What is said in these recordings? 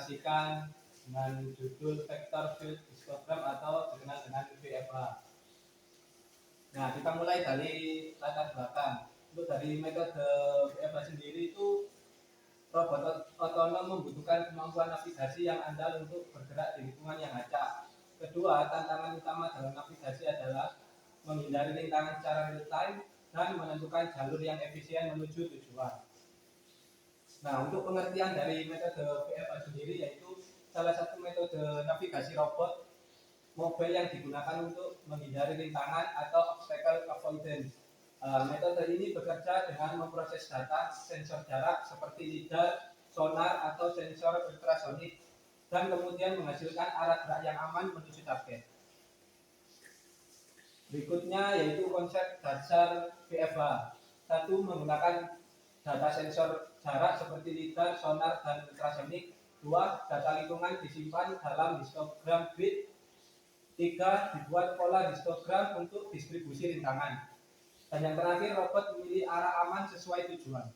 presentasikan dengan judul vector field histogram atau dikenal dengan VFH. Nah, kita mulai dari latar belakang. Untuk dari metode VFH sendiri itu robot otonom membutuhkan kemampuan navigasi yang andal untuk bergerak di lingkungan yang acak. Kedua, tantangan utama dalam navigasi adalah menghindari rintangan secara real time dan menentukan jalur yang efisien menuju tujuan. Nah, untuk pengertian dari metode VFH sendiri yaitu salah satu metode navigasi robot mobile yang digunakan untuk menghindari rintangan atau obstacle avoidance. Metode ini bekerja dengan memproses data sensor jarak seperti lidar, sonar, atau sensor ultrasonik dan kemudian menghasilkan arah gerak yang aman menuju target. Berikutnya yaitu konsep dasar VFH. Satu, menggunakan data sensor jarak seperti lidar, sonar, dan ultrasonik. Dua, data lingkungan disimpan dalam histogram grid. Tiga, dibuat pola histogram untuk distribusi rintangan. Dan yang terakhir, robot memilih arah aman sesuai tujuan.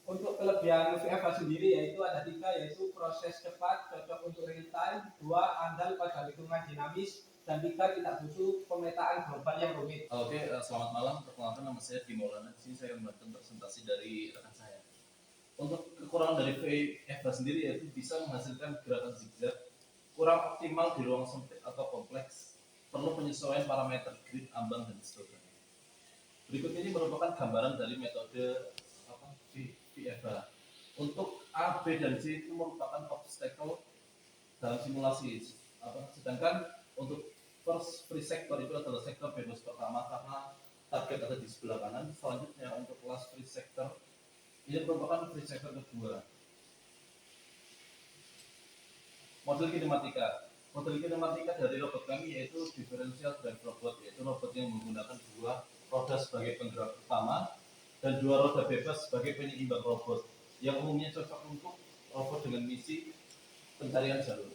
Untuk kelebihan VFH sendiri yaitu ada tiga, yaitu proses cepat, cocok untuk real time. Dua, andal pada lingkungan dinamis. Dan tiga, tidak butuh pemetaan global yang rumit. Oke, selamat malam. Perkenalkan, nama saya Di Maulana. Di sini saya membantu presentasi dari rekan saya. Untuk kekurangan dari VFH sendiri yaitu bisa menghasilkan gerakan zigzag, kurang optimal di ruang sempit atau kompleks, perlu penyesuaian parameter grid, ambang, dan histogram. Berikut ini merupakan gambaran dari metode VFH. Untuk A, B, dan C itu merupakan obstacle dalam simulasi. Sedangkan untuk first free sector itu adalah sektor bebas pertama karena target ada di sebelah kanan. Selanjutnya untuk last free sector ini merupakan free sector kedua. Model kinematika. Model kinematika dari robot kami yaitu differential drive robot, yaitu robot yang menggunakan dua roda sebagai penggerak utama dan dua roda bebas sebagai penyeimbang robot, yang umumnya cocok untuk robot dengan misi pencarian jalur.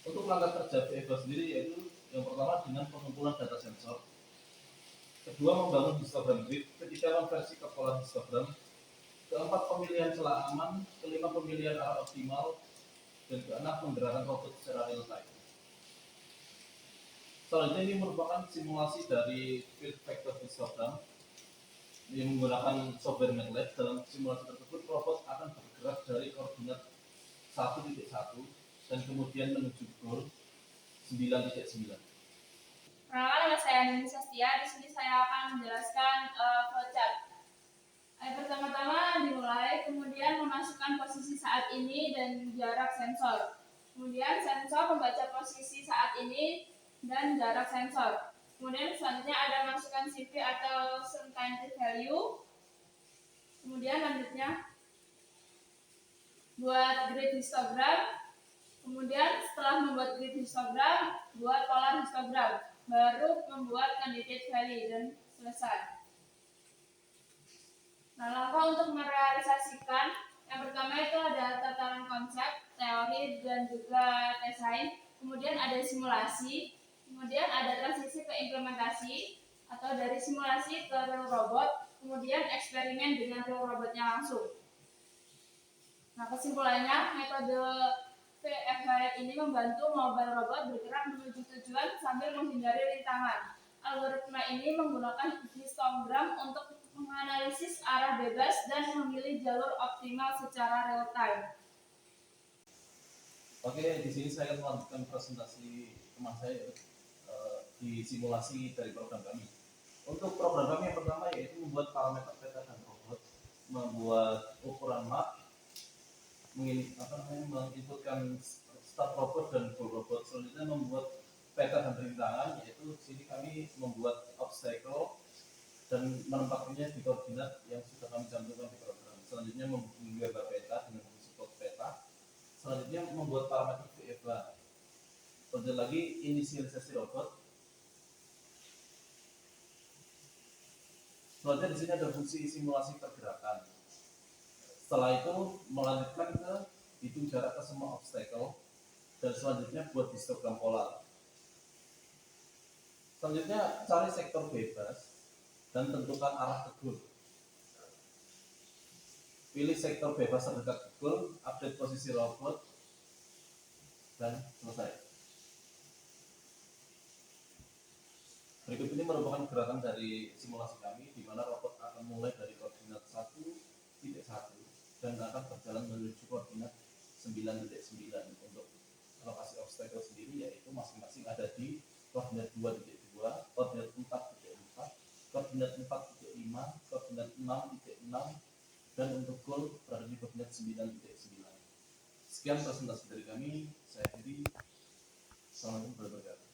Untuk langkah kerja VFH sendiri yaitu yang pertama dengan pengumpulan data sensor, kedua membangun histogram grid, ketiga konversi ke pola histogram, keempat pemilihan celah aman, kelima pemilihan arah optimal, dan keenam menggerakkan robot secara real time. Selanjutnya ini merupakan simulasi dari field vector histogram yang menggunakan software MATLAB. Dalam simulasi tersebut robot akan bergerak dari koordinat 1.1 dan kemudian menuju goal 9.9. Perkenalkan, nama saya Nini Sastia. Di sini saya akan menjelaskan flowchart. Pertama-tama dimulai, kemudian memasukkan posisi saat ini dan jarak sensor. Kemudian sensor membaca posisi saat ini dan jarak sensor. Kemudian selanjutnya ada masukkan CV atau certainty value. Kemudian lanjutnya buat grid histogram. Kemudian setelah membuat grid histogram, buat pola histogram. Baru membuat candidate value dan selesai. Nah, langkah untuk merealisasikan yang pertama itu ada tataran konsep, teori, dan juga desain. Kemudian ada simulasi, kemudian ada transisi ke implementasi atau dari simulasi ke real robot, kemudian eksperimen dengan real robotnya langsung. Nah, kesimpulannya metode VFH ini membantu mobile robot bergerak menuju tujuan sambil menghindari rintangan. Algoritma ini menggunakan histogram untuk menganalisis arah bebas dan memilih jalur optimal secara real time. Oke, di sini saya melanjutkan presentasi teman saya di simulasi dari program kami. Untuk program kami yang pertama yaitu membuat parameter peta dan robot, membuat ukuran map, menginputkan start robot dan goal robot. Selanjutnya membuat peta dan rintangan, yaitu di sini kami membuat obstacle dan menempatkannya di koordinat yang sudah kami cantumkan di program. Selanjutnya menggambar peta dengan support peta. Selanjutnya membuat parameter VFH. Kemudian lagi inisialisasi robot. Selanjutnya di sini ada fungsi simulasi pergerakan. Setelah itu melanjutkan ke hitung jarak ke semua obstacle dan selanjutnya buat histogram polar. Selanjutnya cari sektor bebas dan tentukan arah ke goal. pilih sektor bebas terdekat Google, update posisi robot, dan selesai. Berikut ini merupakan gerakan dari simulasi kami, di mana robot akan mulai dari koordinat 1.1 dan akan berjalan menuju koordinat 9.9. Untuk lokasi obstacle sendiri yaitu masing-masing ada di koordinat 2.2, koordinat 4.4, koordinat 4.5, koordinat 6.6, dan untuk goal berada di koordinat 9.9. Sekian presentasi dari kami. Saya Hedi. Assalamualaikum warahmatullahi wabarakatuh.